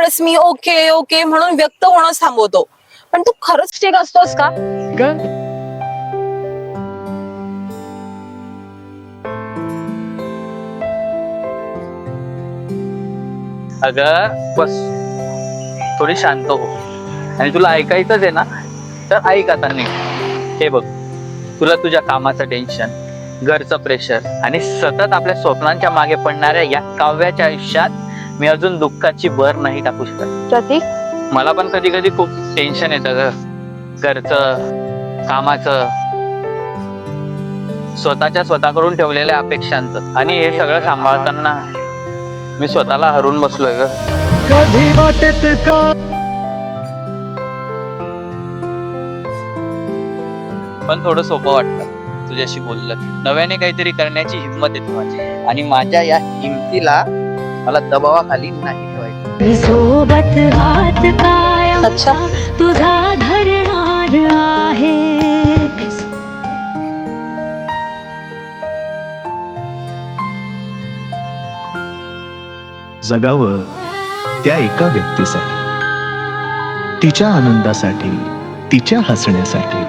वेळेस मी okay okay म्हणून व्यक्त होणं थांबवतो, पण तू खरंच ठीक असतोस का? अगं बस, थोडी शांत हो. आणि तुला ऐकायचंच आहे ना, तर ऐक आता नीट. हे बघ, तुला तुझ्या कामाचं टेन्शन, घरचं प्रेशर आणि सतत आपल्या स्वप्नांच्या मागे पडणाऱ्या या काव्याच्या आयुष्यात मी अजून दुःखाची भर नाही टाकू शकत. प्रतीक, मला पण कधी कधी खूप टेन्शन येतं ग, घरचं, कामाचं, स्वतः करून ठेवलेल्या अपेक्षांचं. आणि हे सगळं सांभाळताना मी स्वतःला हरून बसलोय ग. कधी वाटेत का पण थोडं सोपं वाटतं तुझ्याशी बोललं. नव्याने काहीतरी करण्याची हिंमत येते माझी, आणि माझ्या या हिमतीला मला दबावाखाली नाही ठेवायचं. सोबत हात कायम अच्छा. तुझा धरणार आहे. जगावं त्या एका व्यक्तीसाठी, तिच्या आनंदासाठी, तिच्या हसण्यासाठी.